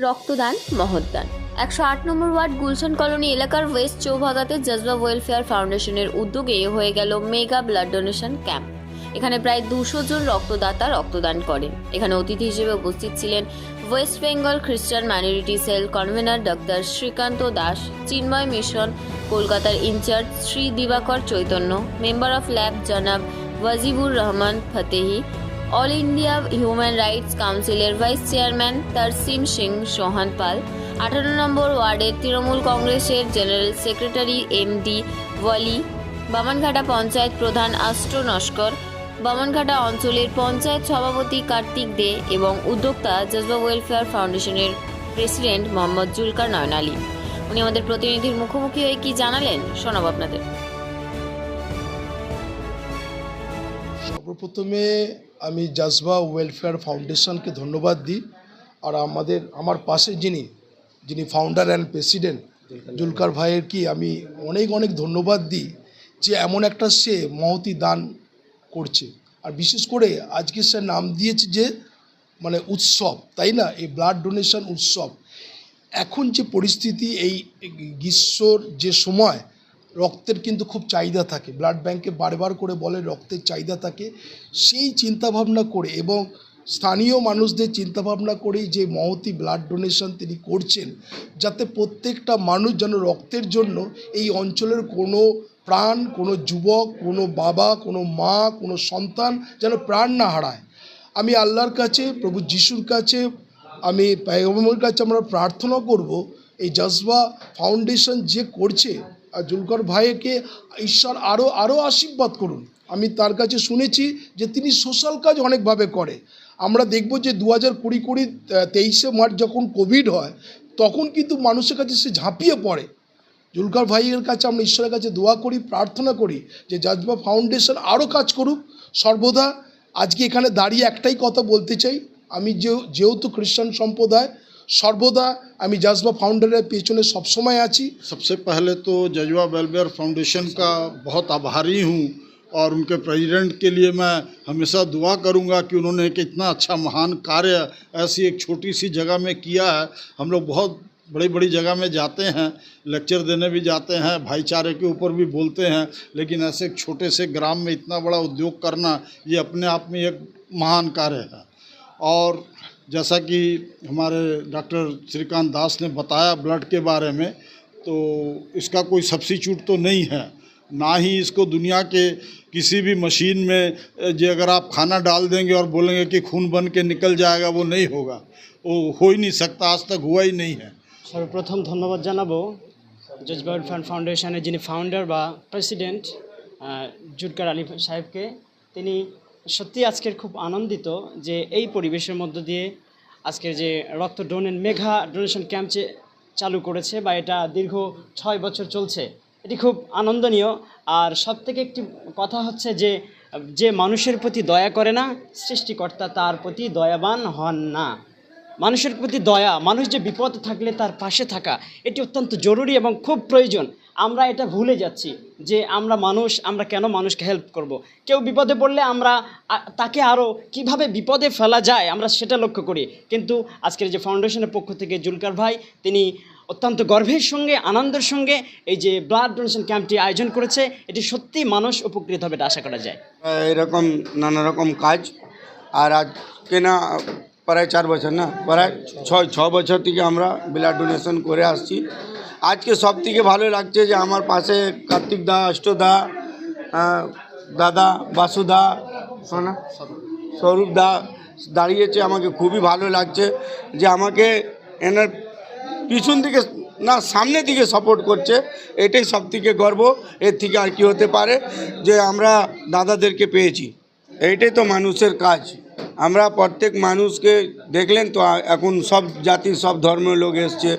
রক্তদান মহৎদান। 108 নম্বর word Gulshan colony এলাকার West চৌভাগাতে জজবা welfare ফাউন্ডেশনের উদ্যোগে হয়ে গেল মেগা ব্লাড ডোনেশন ক্যাম্প। এখানে প্রায় 200 জন রক্তদাতা রক্তদান করেন। এখানে অতিথি হিসেবে উপস্থিত ছিলেন West Bengal Christian minority cell convener doctor Srikanta Das, Chinmoy mission কলকাতার in-charge Shri Dibakar Chaitanya, member of lab জনাব Wajibur Rahman Fatehi, all India human rights কাউন্সিলের ভাইস চেয়ারম্যান তারসিম সিং সোহান পাল, 18 নম্বর ওয়ার্ডের তৃণমূল কংগ্রেসের general secretary MD Wali, Bamanghata panchayat প্রধান আষ্ট্র নস্কর, বামনঘাটা অঞ্চলের পঞ্চায়েত সভাপতি কার্তিক দে এবং উদ্যোক্তা জজবা ওয়েলফেয়ার ফাউন্ডেশনের প্রেসিডেন্ট মোহাম্মদ জুলকার নয়ন আলী। উনি আমাদের প্রতিনিধির মুখোমুখি হয়ে কি জানালেন শোনাব আপনাদের। সর্বপ্রথমে আমি জজবা ওয়েলফেয়ার ফাউন্ডেশনকে ধন্যবাদ দিই। আর আমার পাশে যিনি ফাউন্ডার অ্যান্ড প্রেসিডেন্ট জুলকার ভাইয়ের কি আমি অনেক অনেক ধন্যবাদ দিই যে এমন একটা সে মহতি দান করছে। আর বিশেষ করে আজকে সে নাম দিয়েছে যে উৎসব, তাই না, এই ব্লাড ডোনেশন উৎসব। এখন যে পরিস্থিতি, এই গ্রীষ্মর যে সময় রক্তের কিন্তু খুব চাহিদা থাকে, ব্লাড ব্যাংকে বারবার করে বলে রক্তের চাহিদা থাকে, সেই চিন্তাভাবনা করে এবং স্থানীয় মানুষদের চিন্তাভাবনা করেই যে মহতি ব্লাড ডোনেশন তিনি করছেন, যাতে প্রত্যেকটা মানুষ যেন রক্তের জন্য এই অঞ্চলের কোনো প্রাণ, কোনো যুবক, কোনো বাবা, কোনো মা, কোনো সন্তান যেন প্রাণ না হারায়। আমি আল্লাহর কাছে, প্রভু যিশুর কাছে, আমি পয়গম্বরের কাছে আমরা প্রার্থনা করব এই জজবা ফাউন্ডেশন যে করছে আর জুলকার ভাইকে ঈশ্বর আরও আশীর্বাদ করুন। আমি তার কাছে শুনেছি যে তিনি সোশ্যাল কাজ অনেকভাবে করে। আমরা দেখব যে 2023 মার্চ যখন কোভিড হয় তখন কিন্তু মানুষের কাছে সে ঝাঁপিয়ে পড়ে। জুলকার ভাইয়ের কাছে আমরা ঈশ্বরের কাছে দোয়া করি, প্রার্থনা করি যে জজবা ফাউন্ডেশন আরও কাজ করুক সর্বদা। আজকে এখানে দাঁড়িয়ে একটাই কথা বলতে চাই, আমি যেহেতু খ্রিস্টান সম্প্রদায়, সর্বদা আমি जज्बा फाउंडर पेছনে সবসময় আছি। सबसे पहले तो जज्बा वेलफेयर फाउंडेशन का बहुत आभारी हूँ और उनके प्रेसिडेंट के लिए मैं हमेशा दुआ करूँगा कि उन्होंने एक इतना अच्छा महान कार्य ऐसी एक छोटी सी जगह में किया है। हम लोग बहुत बड़ी बड़ी जगह में जाते हैं, लेक्चर देने भी जाते हैं, भाईचारे के ऊपर भी बोलते हैं, लेकिन ऐसे एक छोटे से ग्राम में इतना बड़ा उद्योग करना ये अपने आप में एक महान कार्य है। और जैसा कि हमारे डॉक्टर श्रीकांत दास ने बताया ब्लड के बारे में, तो इसका कोई सब्स्टिट्यूट तो नहीं है, ना ही इसको दुनिया के किसी भी मशीन में जो अगर आप खाना डाल देंगे और बोलेंगे कि खून बन के निकल जाएगा, वो नहीं होगा, वो हो ही नहीं सकता, आज तक हुआ ही नहीं है। सर्वप्रथम धन्यवाद जानाबो जजबा वेलफेयर फाउंडेशনের যিনি ফাউন্ডার বা প্রেসিডেন্ট জুলকার আলী সাহেবকে। তিনি সত্যি আজকের খুব আনন্দিত যে এই পরিবেশের মধ্য দিয়ে আজকের যে রক্ত মেগা ডোনেশন ক্যাম্প চালু করেছে বা এটা দীর্ঘ 6 বছর চলছে, এটি খুব আনন্দনীয়। আর সবথেকে একটি কথা হচ্ছে যে মানুষের প্রতি দয়া করে না, সৃষ্টিকর্তা তার প্রতি দয়াবান হন না। মানুষের প্রতি দয়া, মানুষ যে বিপদে থাকলে তার পাশে থাকা, এটি অত্যন্ত জরুরি এবং খুব প্রয়োজন। আমরা এটা ভুলে যাচ্ছি যে আমরা কেন মানুষকে হেল্প করব। কেউ বিপদে পড়লে আমরা তাকে আরও কিভাবে বিপদে ফেলা যায় আমরা সেটা লক্ষ্য করি। কিন্তু আজকের যে ফাউন্ডেশনের পক্ষ থেকে জুলকার ভাই তিনি অত্যন্ত গর্বের সঙ্গে আনন্দের সঙ্গে এই যে ব্লাড ডোনেশন ক্যাম্পটি আয়োজন করেছে, এটি সত্যি মানুষ উপকৃত হবে এটা আশা করা যায়। এরকম নানা রকম কাজ আর আজকে না প্রায় 4 বছর না প্রায় 6 বছর থেকে আমরা ব্লাড ডোনেশন করে আসছি। আজকে সব থেকে ভালো লাগছে যে আমার পাশে কার্তিক দা, অষ্টদা, দাদা বাসুদা, সোনা, স্বরূপ দা দাঁড়িয়েছে। আমাকে খুবই ভালো লাগছে যে আমাকে এনার পিছন থেকে না সামনে দিকে সাপোর্ট করছে, এটাই সব থেকে গর্ব। এর থেকে আর কি হতে পারে যে আমরা দাদাদেরকে পেয়েছি, এইটাই তো মানুষের কাজ। আমরা প্রত্যেক মানুষকে দেখলেন তো, এখন সব জাতি সব ধর্মের লোক এসছে,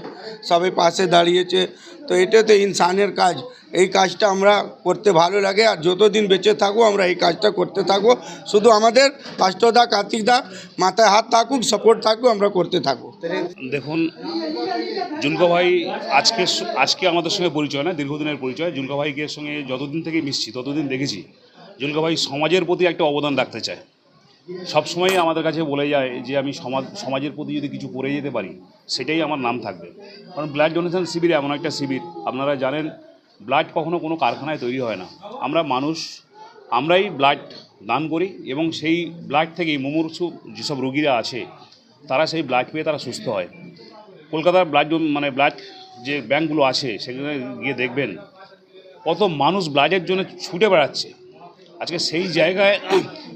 সবাই পাশে দাঁড়িয়েছে, তো এটা তো ইনসানের কাজ। এই কাজটা আমরা করতে ভালো লাগে আর যতদিন বেঁচে থাকবো আমরা এই কাজটা করতে থাকবো। শুধু আমাদের পাঁচটা কার্তিক দা মাথায় হাত থাকুক, সাপোর্ট থাকুক, আমরা করতে থাকবো। দেখুন, জুলকা ভাই আজকে আমাদের সঙ্গে পরিচয় না, দীর্ঘদিনের পরিচয়। জুলকা ভাইকে সঙ্গে যতদিন থেকে মিশছি ততদিন দেখেছি জুলকা ভাই সমাজের প্রতি একটা অবদান রাখতে চায় সবসময় আমাদের কাছে বলে যায় যে আমি সমাজের প্রতি যদি কিছু করে যেতে পারি সেটাই আমার নাম থাকবে। কারণ ব্লাড ডোনেশন শিবির এমন একটা শিবির, আপনারা জানেন ব্লাড কখনো কোনো কারখানায় তৈরি হয় না। আমরা মানুষ, আমরাই ব্লাড দান করি এবং সেই ব্লাড থেকেই মুমূর্ষু যেসব রোগীরা আছে তারা সেই ব্লাড পেয়ে তারা সুস্থ হয়। কলকাতার ব্লাড যে ব্যাঙ্কগুলো আছে সেখানে গিয়ে দেখবেন কত মানুষ ব্লাডের জন্য ছুটে বেড়াচ্ছে। আজকে সেই জায়গায়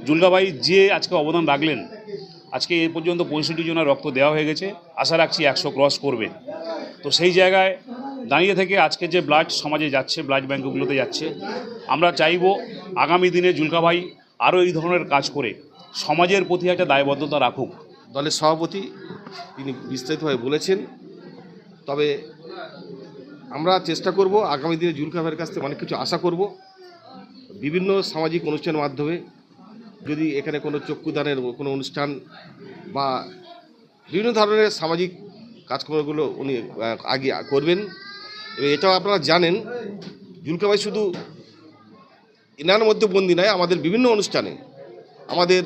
জুলকাভাই যে আজকে অবদান রাখলেন, আজকে এ পর্যন্ত 65 জনের রক্ত দেওয়া হয়ে গেছে, আশা রাখছি 100 ক্রস করবে। তো সেই জায়গায় দাঁড়িয়ে থেকে আজকে যে ব্লাড সমাজে যাচ্ছে, ব্লাড ব্যাঙ্কগুলোতে যাচ্ছে, আমরা চাইব আগামী দিনে জুলকাভাই আরও এই ধরনের কাজ করে সমাজের প্রতি একটা দায়বদ্ধতা রাখুক। দলের সভাপতি তিনি বিস্তারিতভাবে বলেছেন। তবে আমরা চেষ্টা করব আগামী দিনে জুলকা ভাইয়ের কাছ থেকে অনেক কিছু আশা করব। বিভিন্ন সামাজিক অনুষ্ঠানের মাধ্যমে যদি এখানে কোনো চক্ষুদানের কোনো অনুষ্ঠান বা বিভিন্ন ধরনের সামাজিক কাজকর্মগুলো উনি আগে করবেন। এবং এটাও আপনারা জানেন জুলকা ভাই শুধু এনার মধ্যে বন্দী নয়, আমাদের বিভিন্ন অনুষ্ঠানে, আমাদের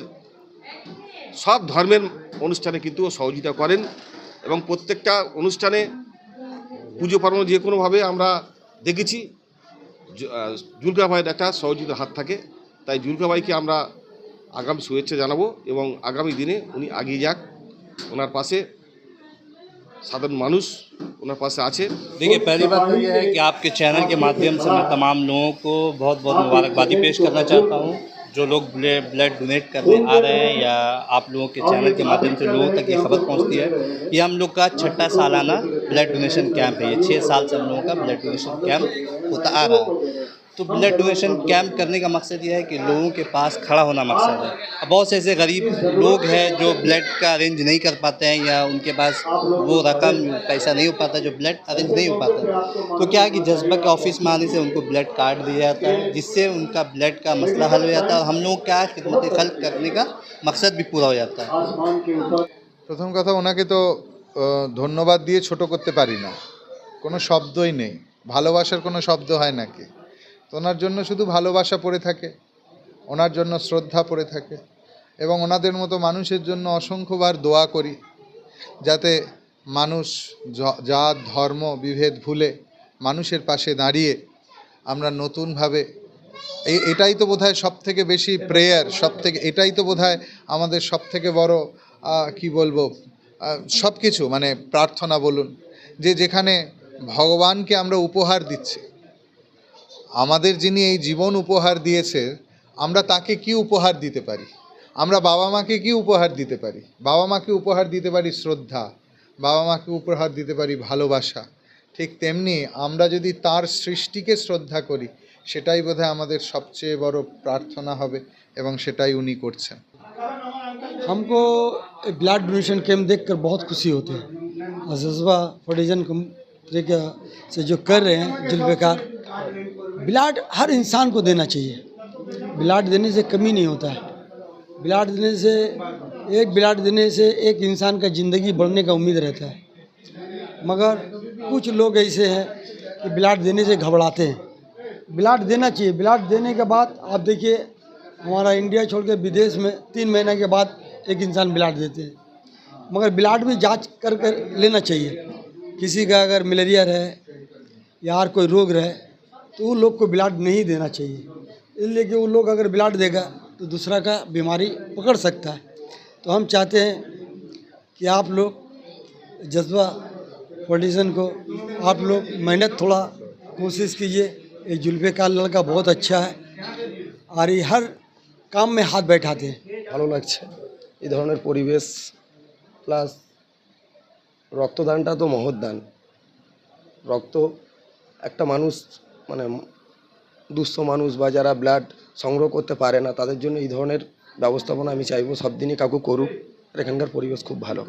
সব ধর্মের অনুষ্ঠানে কিন্তু সহযোগিতা করেন এবং প্রত্যেকটা অনুষ্ঠানে পুজো পার্বণ যে কোনোভাবে আমরা দেখেছি জুলকা ভাইয়ের একটা সহযোগিতার হাত থাকে। তাই জুলকা ভাইকে আমরা আগামী শুভেচ্ছা জানাবো এবং আগামী দিনে উনি এগিয়ে যাক, ওনার পাশে সাধারণ মানুষ ওনার पास আছে। देखिए, पहली बात तो यह है कि आपके चैनल के माध्यम से मैं तमाम लोगों को बहुत बहुत मुबारकबादी पेश करना चाहता हूँ जो लोग ब्लड डोनेट करने आ रहे हैं, या आप लोगों के चैनल के माध्यम से लोगों तक ये खबर पहुँचती है। ये हम लोग का 6ठा सालाना ब्लड डोनेशन कैंप है। ये 6 साल से हम लोगों का ब्लड डोनेशन कैंप होता आ रहा है। तो ब्लड डोनेशन कैंप करने का मकसद ये है कि लोगों के पास खड़ा होना मकसद है। अब बहुत से ऐसे गरीब लोग हैं जो ब्लड का अरेंज नहीं कर पाते हैं, या उनके पास वो रकम पैसा नहीं हो पाता, जो ब्लड अरेंज नहीं हो पाता। तो क्या है कि जज्बा के ऑफिस में आने से उनको ब्लड कार्ड दिया जाता है, जिससे उनका ब्लड का मसला हल हो जाता है और हम लोग क्या खिदमत खल्क करने का मकसद भी पूरा हो जाता है। প্রথম কথা, ওনাকে তো ধন্যবাদ দিয়ে ছোট করতে পারি না, কোনো শব্দই নেই। ভালোবাসার কোনো শব্দ হয় নাকি? তো ওনার জন্য শুধু ভালোবাসা পড়ে থাকে, ওনার জন্য শ্রদ্ধা পড়ে থাকে এবং ওনাদের মতো মানুষের জন্য অসংখ্যবার দোয়া করি যাতে মানুষ জাত ধর্ম বিভেদ ভুলে মানুষের পাশে দাঁড়িয়ে আমরা নতুনভাবে এটাই তো বোধহয় সবথেকে বেশি প্রেয়ার, এটাই তো বোধহয় আমাদের সবথেকে বড় কি বলবো সব কিছু, মানে প্রার্থনা বলুন, যে যেখানে ভগবানকে আমরা উপহার দিচ্ছি, আমাদের যিনি এই জীবন উপহার দিয়েছে, আমরা তাকে কি উপহার দিতে পারি? আমরা বাবা মাকে কি উপহার দিতে পারি? বাবা মাকে উপহার দিতে পারি শ্রদ্ধা, বাবা মাকে উপহার দিতে পারি ভালোবাসা। ঠিক তেমনি আমরা যদি তার সৃষ্টিকে শ্রদ্ধা করি, সেটাই বোধহয় আমাদের সবচেয়ে বড় প্রার্থনা হবে এবং সেটাই উনি করছেন। हमको ब्लड डोनेशन कैंप देखकर बहुत खुशी होती है और जज्बा फाउंडेशन तरीके से जो कर रहे हैं जुल्फ़िकार, ब्लड हर इंसान को देना चाहिए। ब्लड देने से कमी नहीं होता है। ब्लड देने से एक इंसान का ज़िंदगी बढ़ने का उम्मीद रहता है। मगर कुछ लोग ऐसे हैं कि ब्लड देने से घबराते हैं। ब्लड देना चाहिए। ब्लड देने के बाद आप देखिए, हमारा इंडिया छोड़ के विदेश में 3 महीने के बाद एक इंसान ब्लड देते हैं। मगर ब्लड भी जांच कर लेना चाहिए। किसी का अगर मलेरिया रहे या और कोई रोग रहे तो उन लोग को ब्लड नहीं देना चाहिए, इसलिए कि वो लोग अगर ब्लड देगा तो दूसरा का बीमारी पकड़ सकता है। तो हम चाहते हैं कि आप लोग जज्बा फाउंडेशन को आप लोग मेहनत थोड़ा कोशिश कीजिए। ये जुल्फ़िकार लड़का बहुत अच्छा है और ये हर काम में हाथ बैठाते हैं। ভালো লাগছে এই ধরনের পরিবেশ, প্লাস রক্তদানটা তো মহৎ দান। রক্ত একটা মানুষ, মানে দুস্থ মানুষ বা যারা ব্লাড সংগ্রহ করতে পারে না, তাদের জন্য এই ধরনের ব্যবস্থাপনা আমি চাইবো সব দিনই কাউকে করুক। আর এখানকার পরিবেশ খুব ভালো।